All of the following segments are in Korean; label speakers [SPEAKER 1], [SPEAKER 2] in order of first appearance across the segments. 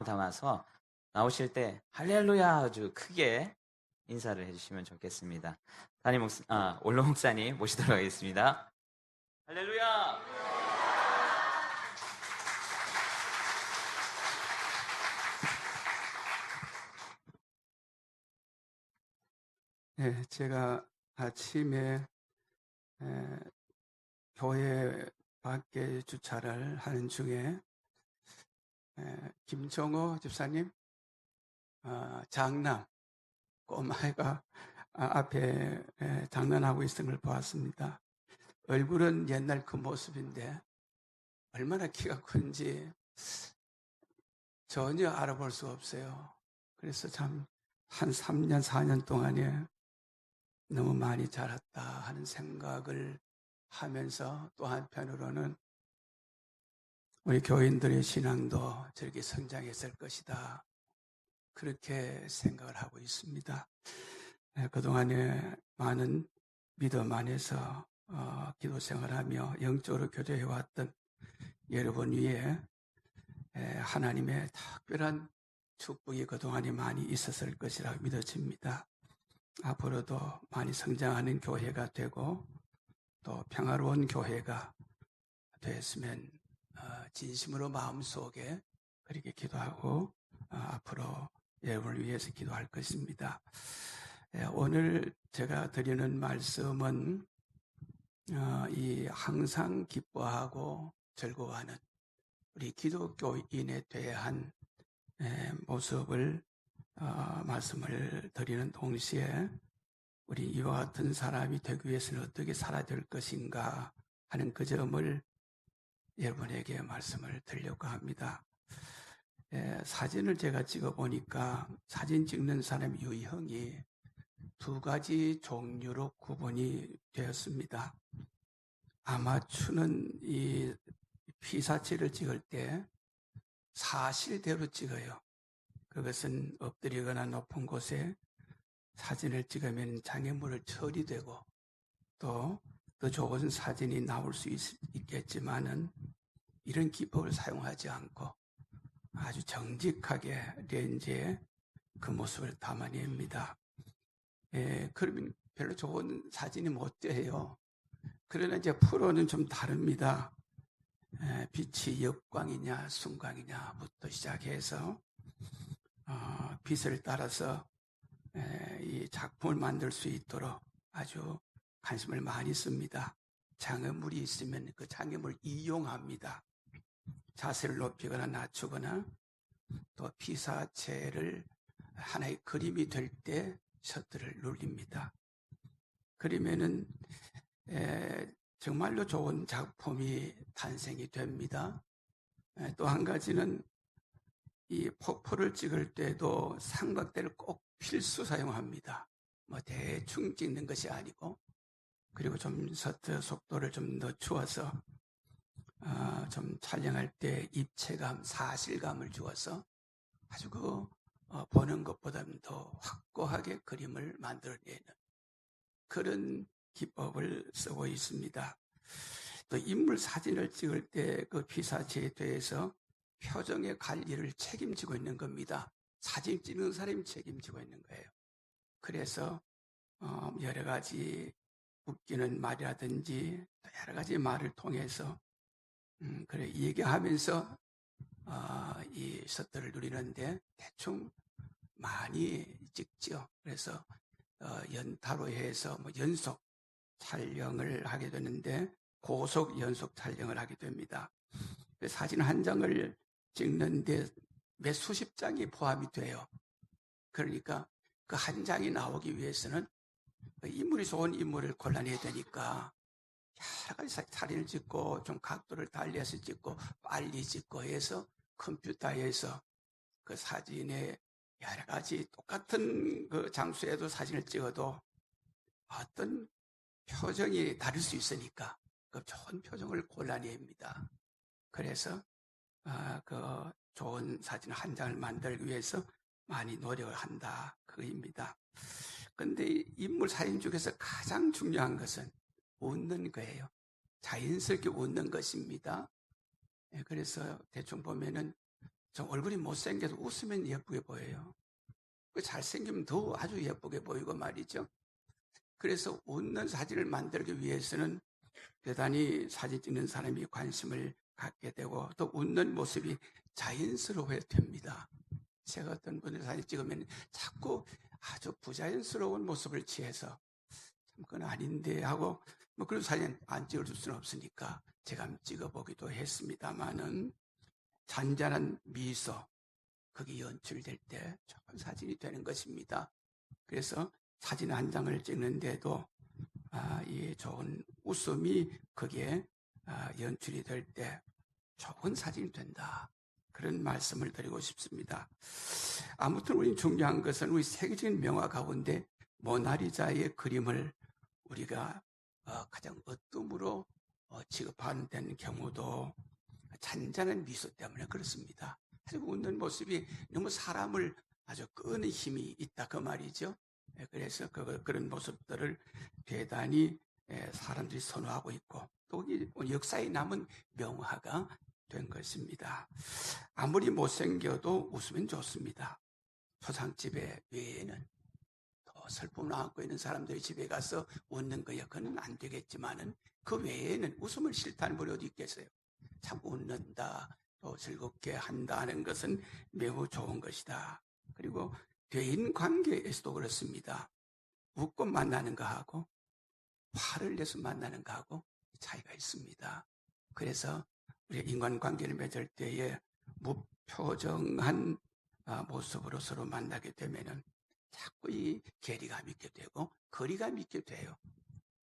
[SPEAKER 1] 담아서 나오실 때 할렐루야 아주 크게 인사를 해주시면 좋겠습니다. 원로 목사님 모시도록 하겠습니다. 할렐루야!
[SPEAKER 2] 네, 제가 아침에 교회 밖에 주차를 하는 중에 김정호 집사님 장남 꼬마애가 앞에 장난하고 있는 걸 보았습니다. 얼굴은 옛날 그 모습인데 얼마나 키가 큰지 전혀 알아볼 수 없어요. 그래서 참 한 3년, 4년 동안에 너무 많이 자랐다 하는 생각을 하면서 또 한편으로는 우리 교인들의 신앙도 저렇게 성장했을 것이다. 그렇게 생각을 하고 있습니다. 그동안에 많은 믿음 안에서 기도 생활하며 영적으로 교제해왔던 여러분 위에 하나님의 특별한 축복이 그동안에 많이 있었을 것이라 믿어집니다. 앞으로도 많이 성장하는 교회가 되고 또 평화로운 교회가 되었으면 진심으로 마음속에 그렇게 기도하고 앞으로 여러분을 위해서 기도할 것입니다. 오늘 제가 드리는 말씀은 이 항상 기뻐하고 즐거워하는 우리 기독교인에 대한 모습을 말씀을 드리는 동시에 우리 이와 같은 사람이 되기 위해서는 어떻게 살아야 될 것인가 하는 그 점을 여러분에게 말씀을 드리려고 합니다. 사진을 제가 찍어보니까 사진 찍는 사람 유형이 두 가지 종류로 구분이 되었습니다. 아마추어는 이 피사체를 찍을 때 사실대로 찍어요. 그것은 엎드리거나 높은 곳에 사진을 찍으면 장애물을 처리되고 또 더 좋은 사진이 나올 수 있겠지만은 이런 기법을 사용하지 않고 아주 정직하게 렌즈에 그 모습을 담아냅니다. 그러면 별로 좋은 사진이 못 돼요. 그러나 이제 프로는 좀 다릅니다. 빛이 역광이냐 순광이냐부터 시작해서 빛을 따라서 이 작품을 만들 수 있도록 아주 관심을 많이 씁니다. 장애물이 있으면 그 장애물을 이용합니다. 자세를 높이거나 낮추거나 또 피사체를 하나의 그림이 될 때 셔터를 눌립니다. 그러면은 정말로 좋은 작품이 탄생이 됩니다. 또 한 가지는 이 폭포를 찍을 때도 삼각대를 꼭 필수 사용합니다. 뭐 대충 찍는 것이 아니고 그리고 좀 셔터 속도를 좀 늦추어서 좀 촬영할 때 입체감, 사실감을 주어서 아주 보는 것보다는 더 확고하게 그림을 만들어내는 그런 기법을 쓰고 있습니다. 또 인물 사진을 찍을 때 그 피사체에 대해서 표정의 관리를 책임지고 있는 겁니다. 사진 찍는 사람이 책임지고 있는 거예요. 그래서 여러 가지 웃기는 말이라든지 여러 가지 말을 통해서 그래 얘기하면서 이 셔터를 누리는데 대충 많이 찍죠. 그래서 연타로 해서 연속 촬영을 하게 되는데 고속 연속 촬영을 하게 됩니다. 사진 한 장을 찍는데 몇 수십 장이 포함이 돼요. 그러니까 그 한 장이 나오기 위해서는 인물이 좋은 인물을 골라내야 되니까 여러 가지 사진을 찍고 좀 각도를 달리해서 찍고 빨리 찍고 해서 컴퓨터에서 그 사진에 여러 가지 똑같은 그 장소에도 사진을 찍어도 어떤 표정이 다를 수 있으니까 그 좋은 표정을 골라냅니다. 그래서 그 좋은 사진 한 장을 만들기 위해서 많이 노력을 한다 그입니다. 그런데 인물 사진 중에서 가장 중요한 것은 웃는 거예요. 자연스럽게 웃는 것입니다. 그래서 대충 보면은 저 얼굴이 못생겨도 웃으면 예쁘게 보여요. 그 잘생기면 더 아주 예쁘게 보이고 말이죠. 그래서 웃는 사진을 만들기 위해서는 대단히 사진 찍는 사람이 관심을 갖게 되고 또 웃는 모습이 자연스러워야 됩니다. 제가 어떤 분들 사진 찍으면 자꾸 아주 부자연스러운 모습을 취해서 참 그건 아닌데 하고 뭐 그런 사진 안 찍어줄 수는 없으니까 제가 한번 찍어보기도 했습니다만은 잔잔한 미소 그게 연출될 때 좋은 사진이 되는 것입니다. 그래서 사진 한 장을 찍는데도 이 좋은 웃음이 거기에 연출이 될 때 좋은 사진이 된다. 그런 말씀을 드리고 싶습니다. 아무튼 우리 중요한 것은 우리 세계적인 명화 가운데 모나리자의 그림을 우리가 가장 어둠으로 취급하는 경우도 잔잔한 미소 때문에 그렇습니다. 아주 웃는 모습이 너무 사람을 아주 끄는 힘이 있다 그 말이죠. 그래서 그런 모습들을 대단히 사람들이 선호하고 있고 또 역사에 남은 명화가 된 것입니다. 아무리 못생겨도 웃으면 좋습니다. 초상집에 외에는 더 슬픔을 안고 있는 사람들이 집에 가서 웃는 거야. 그건 안 되겠지만은 그 외에는 웃음을 싫다는 분이 어디 있겠어요. 참 웃는다, 또 즐겁게 한다는 것은 매우 좋은 것이다. 그리고 대인 관계에서도 그렇습니다. 웃고 만나는 거하고 화를 내서 만나는 거하고 차이가 있습니다. 그래서 우리가 인간관계를 맺을 때에 무표정한 모습으로 서로 만나게 되면은 자꾸 이 괴리감이 있게 되고 거리감이 있게 돼요.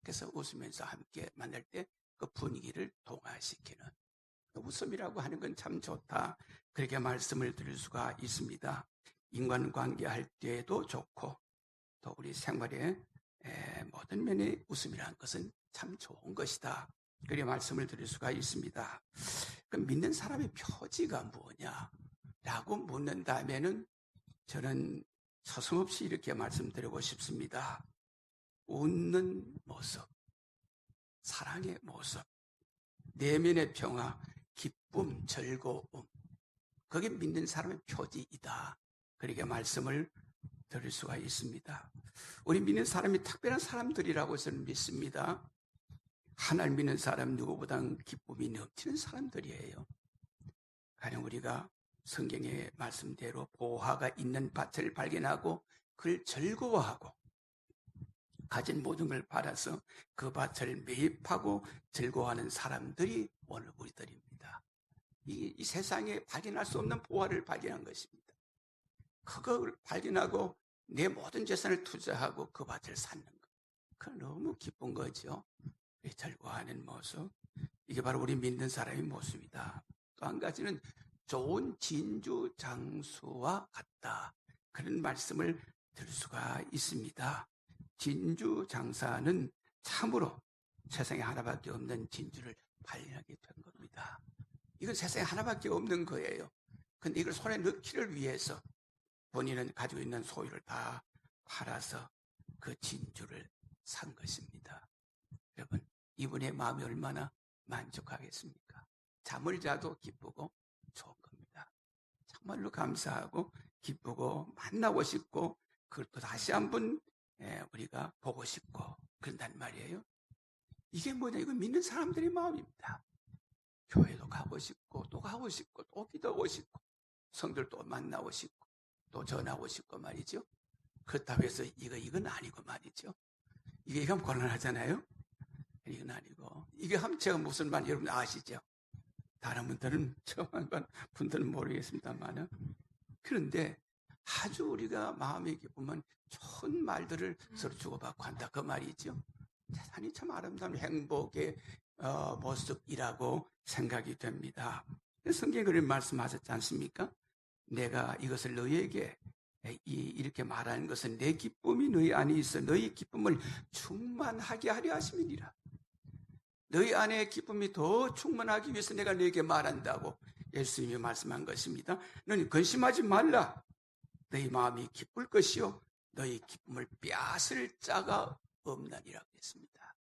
[SPEAKER 2] 그래서 웃으면서 함께 만날 때 그 분위기를 동화시키는 웃음이라고 하는 건 참 좋다. 그렇게 말씀을 드릴 수가 있습니다. 인간관계 할 때도 좋고 또 우리 생활의 모든 면의 웃음이라는 것은 참 좋은 것이다. 그렇게 말씀을 드릴 수가 있습니다. 그럼 믿는 사람의 표지가 뭐냐라고 묻는다면은 저는 서슴없이 이렇게 말씀드리고 싶습니다. 웃는 모습, 사랑의 모습, 내면의 평화, 기쁨, 즐거움, 그게 믿는 사람의 표지이다. 그렇게 말씀을 드릴 수가 있습니다. 우리 믿는 사람이 특별한 사람들이라고 저는 믿습니다. 하나님 믿는 사람 누구보다 기쁨이 넘치는 사람들이에요. 가령 우리가 성경의 말씀대로 보화가 있는 밭을 발견하고 그를 즐거워하고 가진 모든 걸 받아서 그 밭을 매입하고 즐거워하는 사람들이 오늘 우리들입니다. 이 세상에 발견할 수 없는 보화를 발견한 것입니다. 그걸 발견하고 내 모든 재산을 투자하고 그 밭을 샀는 것. 그건 너무 기쁜 거죠. 즐거워하는 모습. 이게 바로 우리 믿는 사람의 모습이다. 또 한 가지는 좋은 진주 장수와 같다. 그런 말씀을 들 수가 있습니다. 진주 장사는 참으로 세상에 하나밖에 없는 진주를 발견하게 된 겁니다. 이건 세상에 하나밖에 없는 거예요. 근데 이걸 손에 넣기를 위해서 본인은 가지고 있는 소유를 다 팔아서 그 진주를 산 것입니다. 여러분, 이분의 마음이 얼마나 만족하겠습니까? 잠을 자도 기쁘고 좋은 겁니다. 정말로 감사하고 기쁘고 만나고 싶고 그것도 다시 한번 우리가 보고 싶고 그런단 말이에요. 이게 뭐냐? 이거 믿는 사람들의 마음입니다. 교회도 가고 싶고 또 가고 싶고 또 기도하고 싶고 성들 또 만나고 싶고 또 전하고 싶고 말이죠. 그렇다고 해서 이건 아니고 말이죠. 이게 하면 곤란하잖아요. 이건 아니고 이게 하면 제가 무슨 말 여러분 아시죠? 다른 분들은 처음 한 분들은 모르겠습니다만 그런데 아주 우리가 마음이 기쁘면 좋은 말들을 서로 주고받고 한다 그 말이죠. 대단히 참 아름다운 행복의 모습이라고 생각이 됩니다. 성경에 그런 말씀하셨지 않습니까? 내가 이것을 너희에게 이렇게 말하는 것은 내 기쁨이 너희 안에 있어 너희 기쁨을 충만하게 하려 하심이니라. 너희 안에 기쁨이 더 충만하기 위해서 내가 너희에게 말한다고 예수님이 말씀한 것입니다. 너희 근심하지 말라. 너희 마음이 기쁠 것이요 너희 기쁨을 빼앗을 자가 없나니라 했습니다.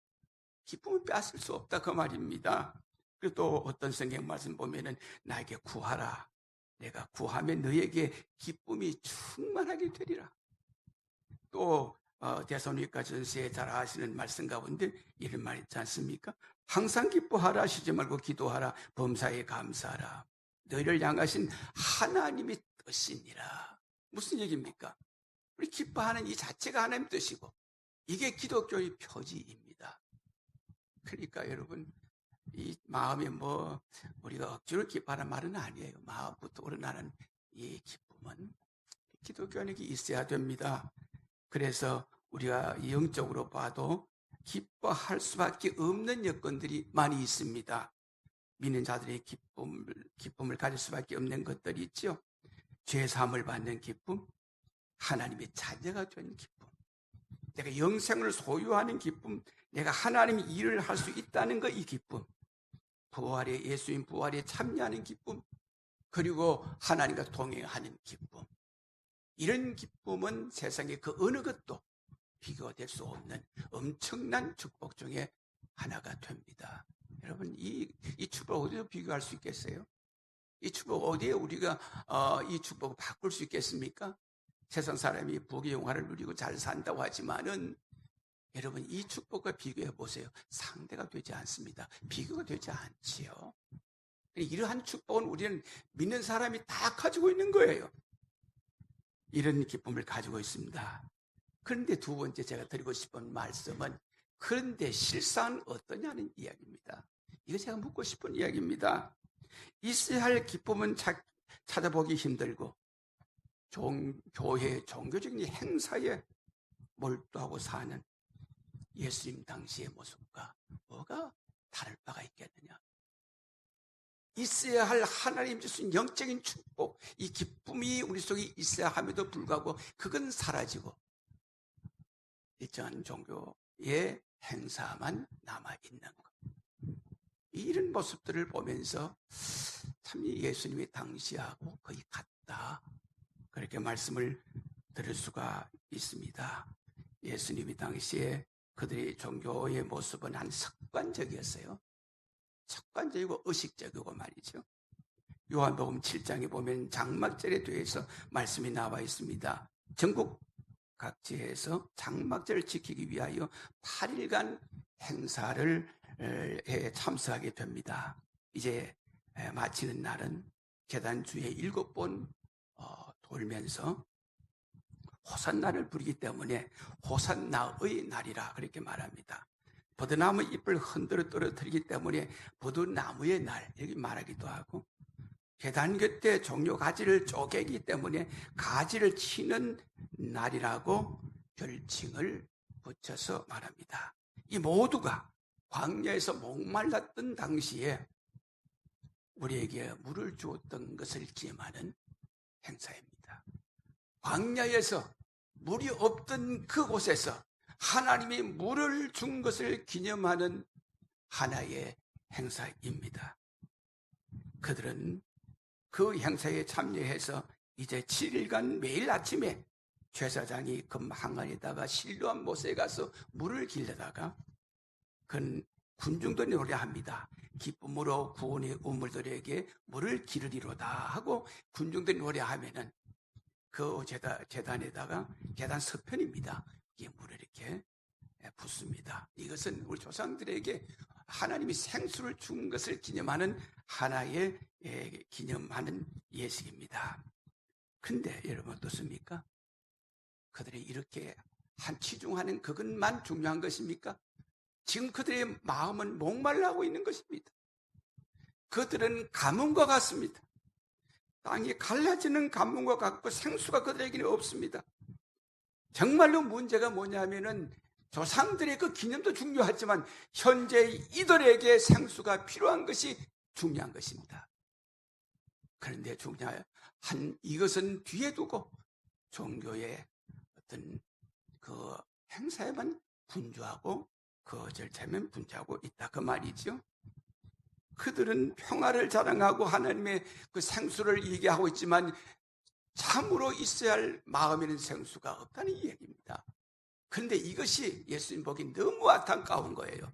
[SPEAKER 2] 기쁨을 빼앗을 수 없다 그 말입니다. 그리고 또 어떤 성경 말씀 보면은 나에게 구하라 내가 구하면 너에게 기쁨이 충만하게 되리라. 또 데살로니가 전서에 잘 아시는 말씀 가운데 이런 말 있지 않습니까? 항상 기뻐하라, 쉬지 말고 기도하라, 범사에 감사하라. 너희를 향하신 하나님의 뜻이니라. 무슨 얘기입니까? 우리 기뻐하는 이 자체가 하나님 뜻이고 이게 기독교의 표지입니다. 그러니까 여러분, 이 마음에 우리가 억지로 기뻐하는 말은 아니에요. 마음부터 우러나는 이 기쁨은 기독교 안에 있어야 됩니다. 그래서 우리가 영적으로 봐도 기뻐할 수밖에 없는 여건들이 많이 있습니다. 믿는 자들의 기쁨을 가질 수밖에 없는 것들이 있죠. 죄 사함을 받는 기쁨, 하나님의 자녀가 된 기쁨, 내가 영생을 소유하는 기쁨, 내가 하나님의 일을 할 수 있다는 것, 이 기쁨, 예수님 부활에 참여하는 기쁨, 그리고 하나님과 동행하는 기쁨. 이런 기쁨은 세상의 그 어느 것도 비교가 될 수 없는 엄청난 축복 중에 하나가 됩니다. 여러분, 이 축복 어디서 비교할 수 있겠어요? 이 축복 어디에 우리가 이 축복을 바꿀 수 있겠습니까? 세상 사람이 부귀 영화를 누리고 잘 산다고 하지만은 여러분, 이 축복과 비교해 보세요. 상대가 되지 않습니다. 비교가 되지 않지요. 이러한 축복은 우리는 믿는 사람이 다 가지고 있는 거예요. 이런 기쁨을 가지고 있습니다. 그런데 두 번째 제가 드리고 싶은 말씀은 그런데 실상은 어떠냐는 이야기입니다. 이거 제가 묻고 싶은 이야기입니다. 있어야 할 기쁨은 찾아보기 힘들고 교회 종교적인 행사에 몰두하고 사는 예수님 당시의 모습과 뭐가 다를 바가 있겠느냐. 있어야 할 하나님 주신 영적인 축복, 이 기쁨이 우리 속에 있어야 함에도 불구하고 그건 사라지고 일정한 종교의 행사만 남아있는 것. 이런 모습들을 보면서 참 예수님이 당시하고 거의 같다, 그렇게 말씀을 들을 수가 있습니다. 예수님이 당시에 그들의 종교의 모습은 한 습관적이었어요. 습관적이고 의식적이고 말이죠. 요한복음 7장에 보면 장막절에 대해서 말씀이 나와 있습니다. 전국 각지에서 장막절을 지키기 위하여 8일간 행사를 참석하게 됩니다. 이제 마치는 날은 계단 주에 7번 돌면서 호산나를 부르기 때문에 호산나의 날이라 그렇게 말합니다. 버드나무 잎을 흔들어 떨어뜨리기 때문에 버드나무의 날 이렇게 말하기도 하고, 계단 곁에 종려 가지를 쪼개기 때문에 가지를 치는 날이라고 별칭을 붙여서 말합니다. 이 모두가 광야에서 목말랐던 당시에 우리에게 물을 주었던 것을 기념하는 행사입니다. 광야에서 물이 없던 그곳에서 하나님이 물을 준 것을 기념하는 하나의 행사입니다. 그들은 그 행사에 참여해서 이제 7일간 매일 아침에 제사장이 금 항아리에다가 실로암 못에 가서 물을 길러다가 그는 군중들이 노래합니다. 기쁨으로 구원의 우물들에게 물을 기르리로다 하고 군중들이 노래하면은 그 제단에다가 계단 서편입니다. 이게 물을 이렇게 붓습니다. 이것은 우리 조상들에게 하나님이 생수를 준 것을 기념하는 하나의 기념하는 예식입니다. 근데 여러분 어떻습니까? 그들이 이렇게 치중하는 그것만 중요한 것입니까? 지금 그들의 마음은 목말라하고 있는 것입니다. 그들은 가뭄과 같습니다. 땅이 갈라지는 가뭄과 같고 생수가 그들에게는 없습니다. 정말로 문제가 뭐냐면은 조상들의 그 기념도 중요하지만 현재 이들에게 생수가 필요한 것이 중요한 것입니다. 그런데 중요한 이것은 뒤에 두고 종교의 어떤 그 행사에만 분주하고 그 절차에만 분주하고 있다 그 말이죠. 그들은 평화를 자랑하고 하나님의 그 생수를 얘기하고 있지만 참으로 있어야 할 마음에는 생수가 없다는 얘기입니다. 그런데 이것이 예수님 보기 너무 안타까운 거예요.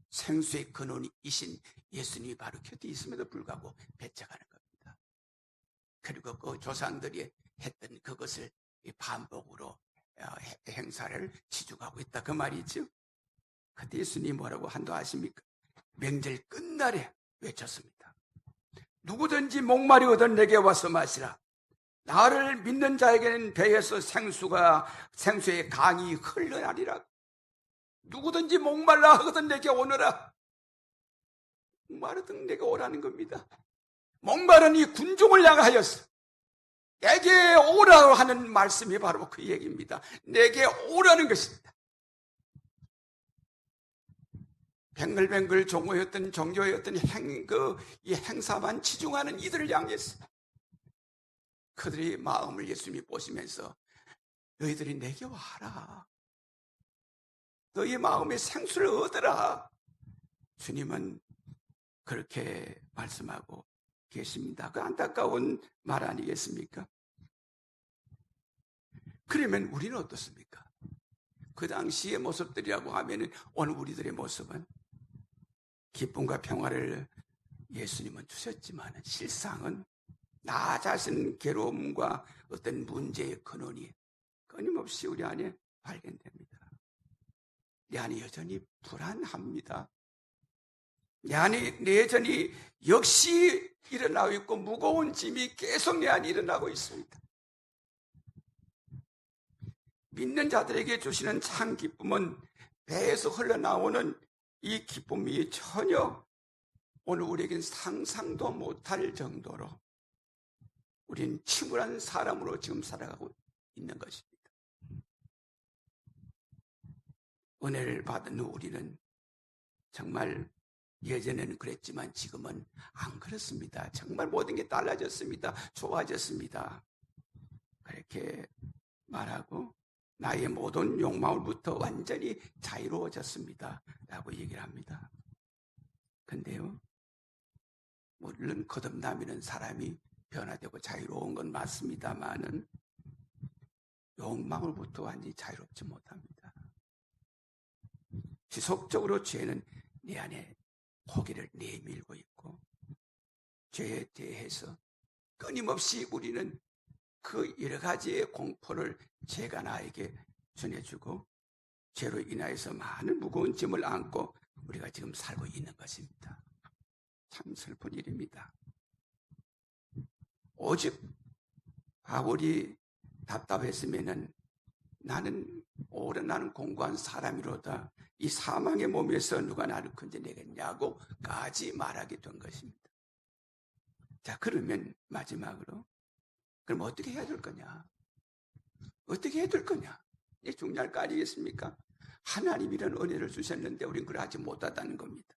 [SPEAKER 2] 생수의 근원이신 예수님이 바로 곁에 있음에도 불구하고 배척하는 겁니다. 그리고 그 조상들이 했던 그것을 반복으로 행사를 치중하고 있다 그 말이죠. 그때 예수님이 뭐라고 한도 아십니까? 명절 끝날에 외쳤습니다. 누구든지 목마르거든 내게 와서 마시라. 나를 믿는 자에게는 배에서 생수의 강이 흘러나리라. 누구든지 목말라 하거든 내게 오너라. 목마르든 내게 오라는 겁니다. 목마른 이 군중을 향하여서 내게 오라고 하는 말씀이 바로 그 얘기입니다. 내게 오라는 것입니다. 뱅글뱅글 종교였던 이 행사만 치중하는 이들을 향해서 그들의 마음을 예수님이 보시면서 너희들이 내게 와라. 너희 마음의 생수를 얻으라. 주님은 그렇게 말씀하고 계십니다. 그 안타까운 말 아니겠습니까? 그러면 우리는 어떻습니까? 그 당시의 모습들이라고 하면 오늘 우리들의 모습은 기쁨과 평화를 예수님은 주셨지만 실상은 나 자신 괴로움과 어떤 문제의 근원이 끊임없이 우리 안에 발견됩니다. 내 안에 여전히 불안합니다. 내 안에 여전히 역시 일어나고 있고 무거운 짐이 계속 내 안에 일어나고 있습니다. 믿는 자들에게 주시는 참 기쁨은 배에서 흘러나오는 이 기쁨이 전혀 오늘 우리에겐 상상도 못할 정도로 우린 침울한 사람으로 지금 살아가고 있는 것입니다. 은혜를 받은 우리는 정말 예전에는 그랬지만 지금은 안 그렇습니다. 정말 모든 게 달라졌습니다. 좋아졌습니다. 그렇게 말하고 나의 모든 욕망으로부터 완전히 자유로워졌습니다. 라고 얘기를 합니다. 근데요, 물론 거듭나면 사람이 변화되고 자유로운 건 맞습니다만은 욕망으로부터 완전히 자유롭지 못합니다. 지속적으로 죄는 내 안에 고개를 내밀고 있고 죄에 대해서 끊임없이 우리는 그 여러 가지의 공포를 죄가 나에게 전해주고 죄로 인하여서 많은 무거운 짐을 안고 우리가 지금 살고 있는 것입니다. 참 슬픈 일입니다. 오직 바울이 답답했으면은 나는 공고한 사람이로다. 이 사망의 몸에서 누가 나를 건져내겠냐고까지 말하게 된 것입니다. 자, 그러면 마지막으로 그럼 어떻게 해야 될 거냐? 어떻게 해야 될 거냐? 이게 중요할 거 아니겠습니까? 하나님이란 은혜를 주셨는데 우리는 그걸 하지 못하다는 겁니다.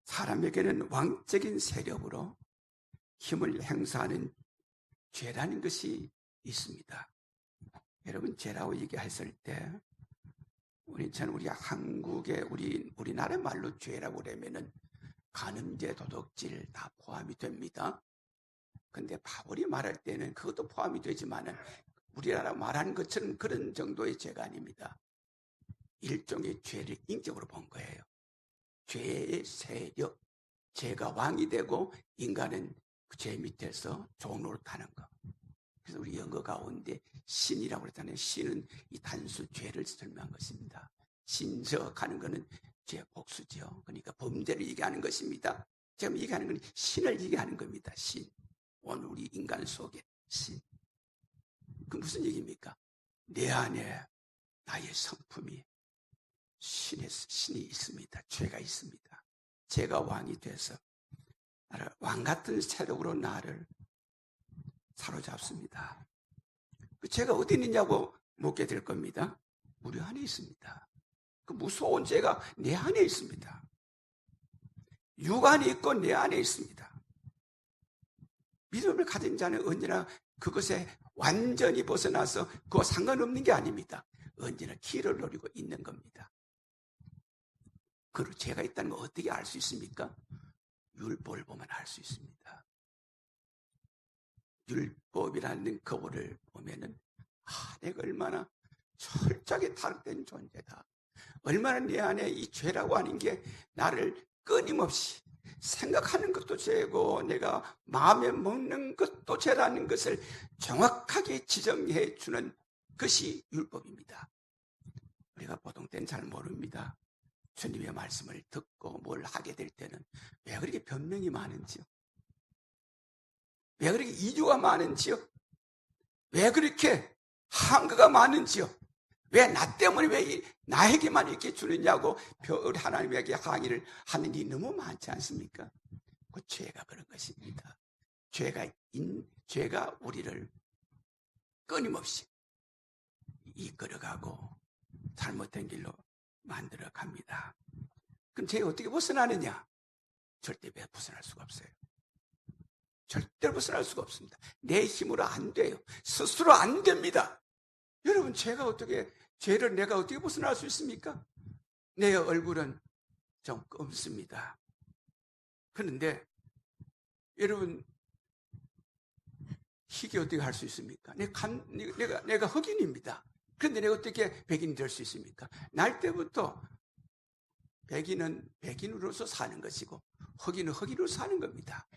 [SPEAKER 2] 사람에게는 왕적인 세력으로 힘을 행사하는 죄라는 것이 있습니다. 여러분, 죄라고 얘기했을 때 우리 한국의 우리나라 말로 죄라고 그러면은 간음죄, 도둑질 다 포함이 됩니다. 근데 바울이 말할 때는 그것도 포함이 되지만은 우리나라 말하는 것처럼 그런 정도의 죄가 아닙니다. 일종의 죄를 인격으로 본 거예요. 죄의 세력, 죄가 왕이 되고 인간은 그 죄 밑에서 종로를 타는 거. 그래서 우리 영어 가운데 신이라고 그랬잖아요. 신은 이 단수 죄를 설명한 것입니다. 신적하는 것은 죄 복수죠. 그러니까 범죄를 얘기하는 것입니다. 지금 얘기하는 건 신을 얘기하는 겁니다. 신. 오늘 우리 인간 속에 신. 그 무슨 얘기입니까? 내 안에 나의 성품이 신이 있습니다. 죄가 있습니다. 죄가 왕이 돼서 왕 같은 세력으로 나를 사로잡습니다. 그 죄가 어디 있느냐고 묻게 될 겁니다. 우리 안에 있습니다. 그 무서운 죄가 내 안에 있습니다. 육안에 있고 내 안에 있습니다. 믿음을 가진 자는 언제나 그것에 완전히 벗어나서 그와 상관없는 게 아닙니다. 언제나 길을 노리고 있는 겁니다. 그리고 죄가 있다는 걸 어떻게 알 수 있습니까? 율법을 보면 알 수 있습니다. 율법이라는 거울을 보면은 내가 얼마나 철저하게 탈된 존재다. 얼마나 내 안에 이 죄라고 하는 게 나를 끊임없이 생각하는 것도 죄고 내가 마음에 먹는 것도 죄라는 것을 정확하게 지정해 주는 것이 율법입니다. 우리가 보통 때는 잘 모릅니다. 주님의 말씀을 듣고 뭘 하게 될 때는 왜 그렇게 변명이 많은지요? 왜 그렇게 이유가 많은지요? 왜 그렇게 한계가 많은지요? 왜 나 때문에 왜 나에게만 이렇게 주느냐고 하나님에게 항의를 하는 일이 너무 많지 않습니까? 그 죄가 그런 것입니다. 죄가 우리를 끊임없이 이끌어가고 잘못된 길로 만들어 갑니다. 그럼 죄가 어떻게 벗어나느냐? 절대 벗어날 수가 없어요. 절대로 벗어날 수가 없습니다. 내 힘으로 안 돼요. 스스로 안 됩니다. 여러분, 죄를 내가 어떻게 벗어날 수 있습니까? 내 얼굴은 좀 검습니다. 그런데 여러분, 희게 어떻게 할 수 있습니까? 내가 흑인입니다. 그런데 내가 어떻게 백인이 될 수 있습니까? 날 때부터 백인은 백인으로서 사는 것이고 흑인은 흑인으로 사는 겁니다.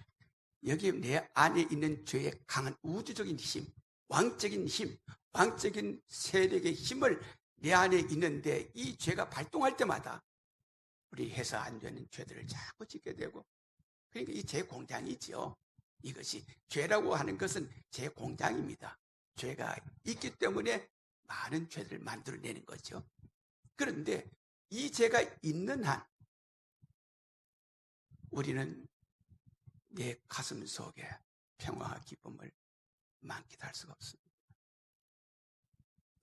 [SPEAKER 2] 여기에 내 안에 있는 죄의 강한 우주적인 힘, 왕적인 힘, 왕적인 세력의 힘을 내 안에 있는데 이 죄가 발동할 때마다 우리 해서 안 되는 죄들을 자꾸 짓게 되고, 그러니까 이 죄 공장이지요. 이것이 죄라고 하는 것은 죄 공장입니다. 죄가 있기 때문에 많은 죄들을 만들어내는 거죠. 그런데 이 죄가 있는 한 우리는 내 가슴 속에 평화와 기쁨을 만끽할 수가 없습니다.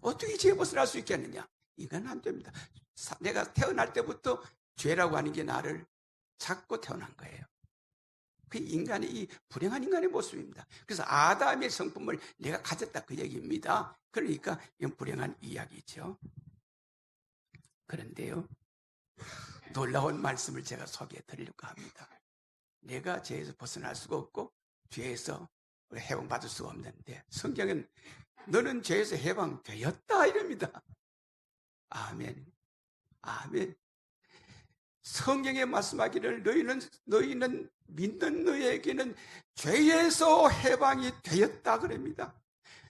[SPEAKER 2] 어떻게 죄에 벗어날 수 있겠느냐? 이건 안 됩니다. 내가 태어날 때부터 죄라고 하는 게 나를 찾고 태어난 거예요. 그 인간의 이 불행한 인간의 모습입니다. 그래서 아담의 성품을 내가 가졌다 그 얘기입니다. 그러니까 이건 불행한 이야기죠. 그런데요, 놀라운 말씀을 제가 소개해 드리려고 합니다. 내가 죄에서 벗어날 수가 없고 죄에서 해방받을 수가 없는데 성경은 너는 죄에서 해방되었다 이럽니다. 아멘. 아멘. 성경에 말씀하기를 너희는 믿는 너희에게는 죄에서 해방이 되었다 그럽니다.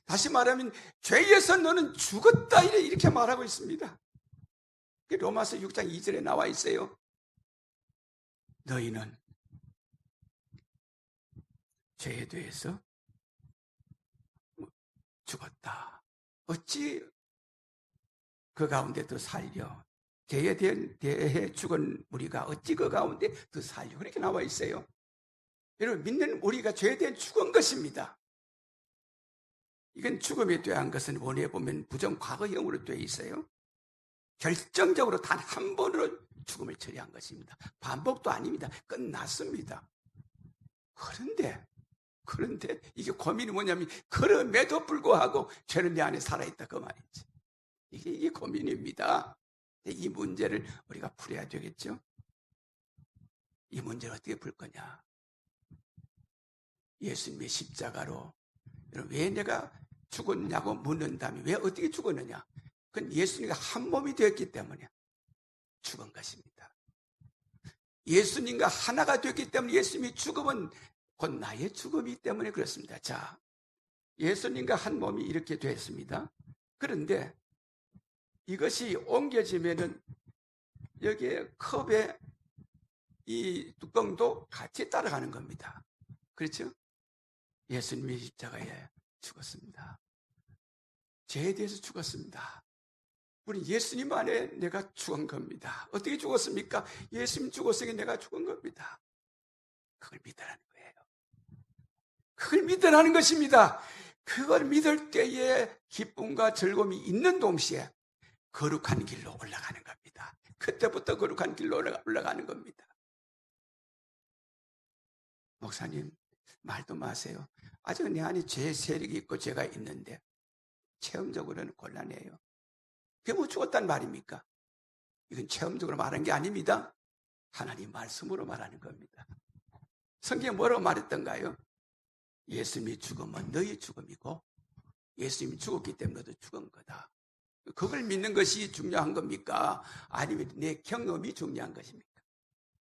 [SPEAKER 2] 다시 말하면 죄에서 너는 죽었다 이렇게 말하고 있습니다. 로마서 6장 2절에 나와 있어요. 너희는 죄에 대해서 죽었다. 어찌 그 가운데 더 살려? 죄에 대해 죽은 우리가 어찌 그 가운데 더 살려? 그렇게 나와 있어요. 여러분, 믿는 우리가 죄에 대해 죽은 것입니다. 이건 죽음에 대한 것은 원에 보면 부정 과거형으로 되어 있어요. 결정적으로 단 한 번으로 죽음을 처리한 것입니다. 반복도 아닙니다. 끝났습니다. 그런데 이게 고민이 뭐냐면 그럼에도 불구하고 죄는 내 안에 살아있다 그 말이지. 이게 고민입니다. 이 문제를 우리가 풀어야 되겠죠. 이 문제를 어떻게 풀 거냐. 예수님의 십자가로 왜 내가 죽었냐고 묻는다면 왜 어떻게 죽었느냐. 그건 예수님과 한 몸이 되었기 때문에 죽은 것입니다. 예수님과 하나가 되었기 때문에 예수님의 죽음은 곧 나의 죽음이기 때문에 그렇습니다. 자, 예수님과 한 몸이 이렇게 되었습니다. 그런데 이것이 옮겨지면은 여기에 컵에 이 뚜껑도 같이 따라가는 겁니다. 그렇죠? 예수님이 십자가에 죽었습니다. 죄에 대해서 죽었습니다. 우리 예수님 안에 내가 죽은 겁니다. 어떻게 죽었습니까? 예수님 죽었으니 내가 죽은 겁니다. 그걸 믿으라는 거예요. 그걸 믿으라는 것입니다. 그걸 믿을 때에 기쁨과 즐거움이 있는 동시에 거룩한 길로 올라가는 겁니다. 그때부터 거룩한 길로 올라가는 겁니다. 목사님, 말도 마세요. 아직 내 안에 죄 세력이 있고 죄가 있는데 체험적으로는 곤란해요. 그게 뭐 죽었단 말입니까? 이건 체험적으로 말한 게 아닙니다. 하나님 말씀으로 말하는 겁니다. 성경에 뭐라고 말했던가요? 예수님이 죽으면 너희 죽음이고 예수님이 죽었기 때문에 너도 죽은 거다. 그걸 믿는 것이 중요한 겁니까? 아니면 내 경험이 중요한 것입니까?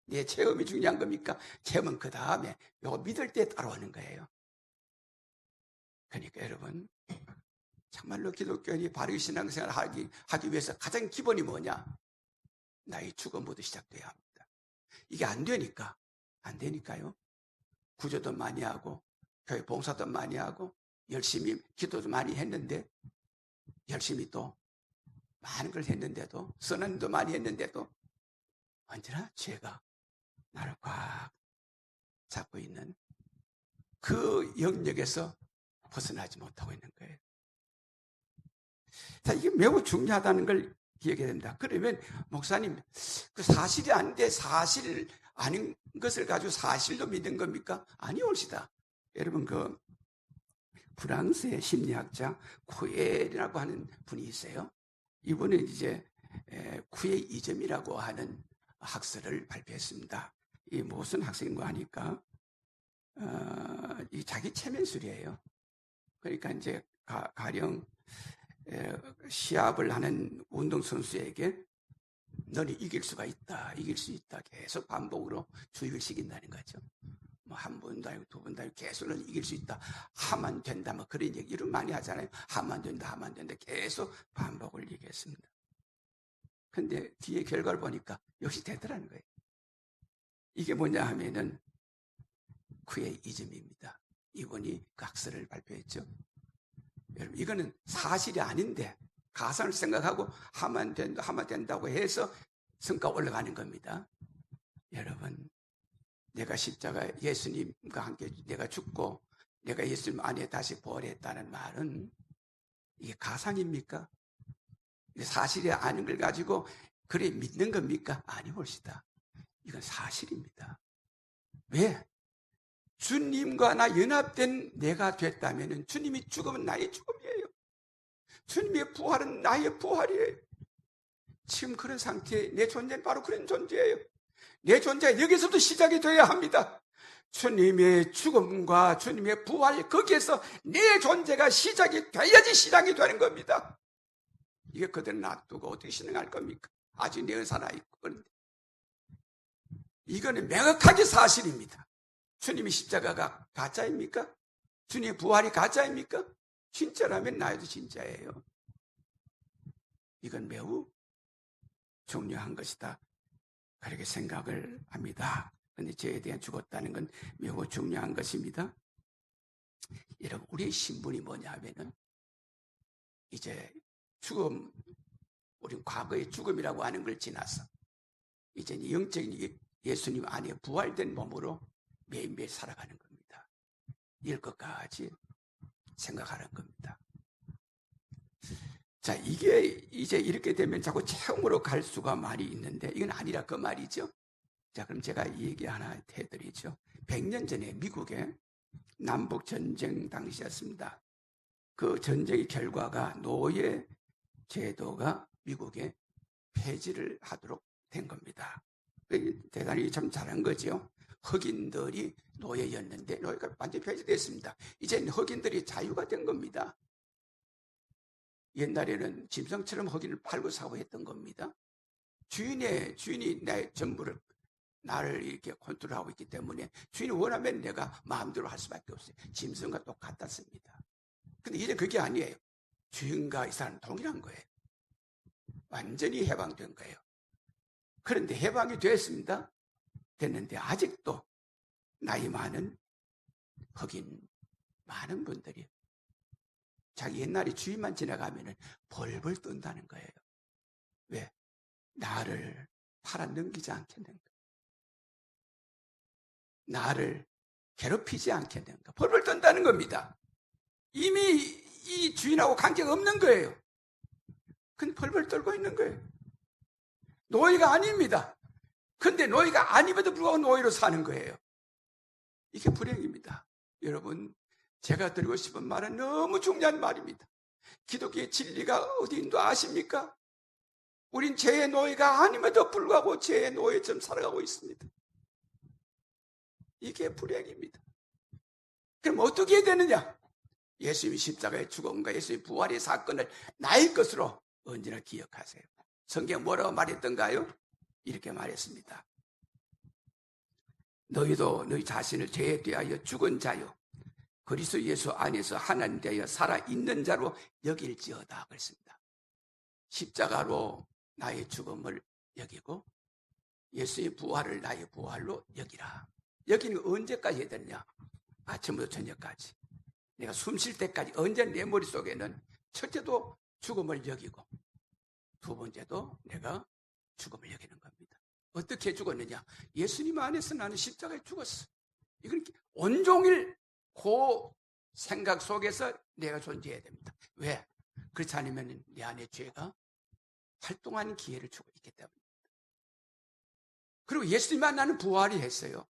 [SPEAKER 2] 내 체험이 중요한 겁니까? 체험은 그 다음에 요거 믿을 때 따라오는 거예요. 그러니까 여러분, 정말로 기독교인이 바르게 신앙생활을 하기 위해서 가장 기본이 뭐냐? 나의 죽음부터 시작돼야 합니다. 이게 안 되니까요. 구조도 많이 하고 교회 봉사도 많이 하고 열심히 기도도 많이 했는데, 열심히 또 많은 걸 했는데도, 선한 일도 많이 했는데도 언제나 죄가 나를 꽉 잡고 있는 그 영역에서 벗어나지 못하고 있는 거예요. 자, 이게 매우 중요하다는 걸 기억해야 됩니다. 그러면 목사님, 그 사실이 아닌데 사실 아닌 것을 가지고 사실로 믿는 겁니까? 아니올시다. 여러분, 그 프랑스의 심리학자 쿠엘이라고 하는 분이 있어요. 이분은 이제 쿠엘 이점이라고 하는 학설을 발표했습니다. 이 무슨 학생인가 하니까 이 자기 체면술이에요. 그러니까 이제 가령 시합을 하는 운동선수에게 너는 이길 수 있다 계속 반복으로 주입을 시킨다는 거죠. 뭐 한 번도 아니고 두 번도 아니고 계속 너는 이길 수 있다, 하면 된다, 뭐 그런 얘기를 많이 하잖아요. 하면 된다 계속 반복을 얘기했습니다. 근데 뒤에 결과를 보니까 역시 되더라는 거예요. 이게 뭐냐 하면은 그의 이즘입니다. 이분이 그 학설을 발표했죠. 여러분, 이거는 사실이 아닌데 가상을 생각하고 하면 된다고 해서 성과 올라가는 겁니다. 여러분, 내가 십자가 예수님과 함께 내가 죽고 내가 예수님 안에 다시 부활했다는 말은 이게 가상입니까? 사실이 아닌 걸 가지고 그래 믿는 겁니까? 아니 봅시다. 이건 사실입니다. 왜? 주님과 나 연합된 내가 됐다면 주님이 죽으면 나의 죽음이에요. 주님의 부활은 나의 부활이에요. 지금 그런 상태에 내 존재는 바로 그런 존재예요. 내 존재가 여기서부터 시작이 돼야 합니다. 주님의 죽음과 주님의 부활, 거기에서 내 존재가 시작이 돼야지 신앙이 되는 겁니다. 이게 그대로 놔두고 어떻게 신앙할 겁니까? 아직 내가 살아있고. 그런데 이거는 명확하게 사실입니다. 주님의 십자가가 가짜입니까? 주님의 부활이 가짜입니까? 진짜라면 나에도 진짜예요. 이건 매우 중요한 것이다, 그렇게 생각을 합니다. 그런데 죄에 대한 죽었다는 건 매우 중요한 것입니다. 여러분, 우리의 신분이 뭐냐 하면은 이제 죽음, 우리 과거의 죽음이라고 하는 걸 지나서 이제 영적인 예수님 안에 부활된 몸으로 매일매일 살아가는 겁니다. 이럴 것까지 생각하는 겁니다. 자, 이게 이제 이렇게 되면 자꾸 체험으로 갈 수가 많이 있는데 이건 아니라 그 말이죠. 자, 그럼 제가 이 얘기 하나 해드리죠. 100년 전에 미국에 남북전쟁 당시였습니다. 그 전쟁의 결과가 노예 제도가 미국에 폐지를 하도록 된 겁니다. 대단히 참 잘한 거죠. 흑인들이 노예였는데 노예가 완전히 폐지됐습니다. 이제는 흑인들이 자유가 된 겁니다. 옛날에는 짐승처럼 흑인을 팔고 사고 했던 겁니다. 주인이 내 전부를 나를 이렇게 컨트롤하고 있기 때문에 주인이 원하면 내가 마음대로 할 수밖에 없어요. 짐승과 똑같았습니다. 근데 이제 그게 아니에요. 주인과 이 사람은 동일한 거예요. 완전히 해방된 거예요. 그런데 해방이 됐습니다. 됐는데 아직도 나이 많은 흑인 많은 분들이 자기 옛날에 주인만 지나가면 벌벌 떤다는 거예요. 왜? 나를 팔아 넘기지 않겠는가? 나를 괴롭히지 않겠는가? 벌벌 떤다는 겁니다. 이미 이 주인하고 관계가 없는 거예요. 근데 벌벌 떨고 있는 거예요. 노예가 아닙니다. 근데 노예가 아님에도 불구하고 노예로 사는 거예요. 이게 불행입니다. 여러분, 제가 드리고 싶은 말은 너무 중요한 말입니다. 기독교의 진리가 어디인도 아십니까? 우린 죄의 노예가 아님에도 불구하고 죄의 노예처럼 살아가고 있습니다. 이게 불행입니다. 그럼 어떻게 해야 되느냐? 예수님이 십자가의 죽음과 예수님의 부활의 사건을 나의 것으로 언제나 기억하세요. 성경 뭐라고 말했던가요? 이렇게 말했습니다. 너희도 너희 자신을 죄에 대하여 죽은 자요 그리스도 예수 안에서 하나님 대하여 살아있는 자로 여길지어다 그랬습니다. 십자가로 나의 죽음을 여기고 예수의 부활을 나의 부활로 여기라. 여기는 언제까지 해야 되느냐? 아침부터 저녁까지. 내가 숨 쉴 때까지 언제 내 머릿속에는 첫째도 죽음을 여기고 두 번째도 내가 죽음을 여기는 겁니다. 어떻게 죽었느냐? 예수님 안에서 나는 십자가에 죽었어. 이건 온종일 그 생각 속에서 내가 존재해야 됩니다. 왜? 그렇지 않으면 내 안에 죄가 활동하는 기회를 주고 있기 때문입니다. 그리고 예수님만 나는 부활이 했어요.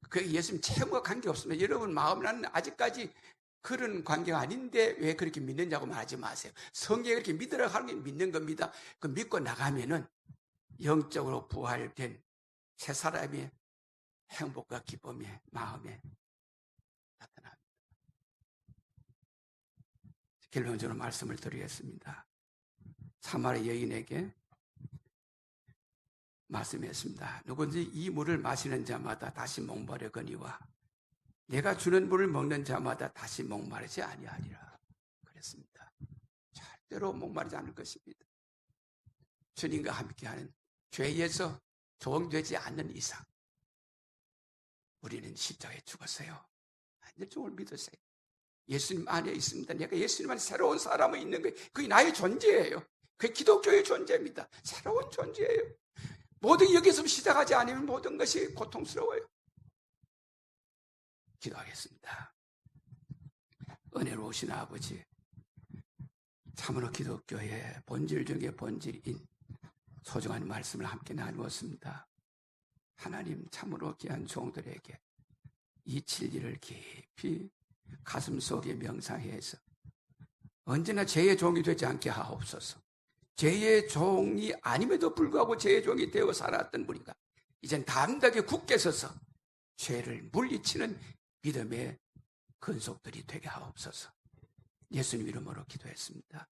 [SPEAKER 2] 그 예수님 체험과 관계없으면 여러분 마음 나는 아직까지 그런 관계가 아닌데 왜 그렇게 믿느냐고 말하지 마세요. 성경에 그렇게 믿으라고 하는 게 믿는 겁니다. 그 믿고 나가면은 영적으로 부활된 새 사람의 행복과 기쁨이 마음에 나타납니다. 결론적으로 말씀을 드리겠습니다. 사마리 여인에게 말씀했습니다. 누구든지 이 물을 마시는 자마다 다시 목마르거니와 내가 주는 물을 먹는 자마다 다시 목마르지 아니하리라 그랬습니다. 절대로 목마르지 않을 것입니다. 주님과 함께하는 죄에서 조응되지 않는 이상 우리는 십자가에 죽었어요. 완전 주님을 믿으세요. 예수님 안에 있습니다. 내가 예수님 안에 새로운 사람이 있는 거예요. 그게 나의 존재예요. 그게 기독교의 존재입니다. 새로운 존재예요. 모든 여기서 시작하지 않으면 모든 것이 고통스러워요. 기도하겠습니다. 은혜로우신 아버지, 참으로 기독교의 본질 중에 본질인 소중한 말씀을 함께 나누었습니다. 하나님 참으로 귀한 종들에게 이 진리를 깊이 가슴속에 명상해서 언제나 죄의 종이 되지 않게 하옵소서. 죄의 종이 아님에도 불구하고 죄의 종이 되어 살았던 우리가 이젠 담대하게 굳게 서서 죄를 물리치는 믿음의 근속들이 되게 하옵소서. 예수님 이름으로 기도했습니다.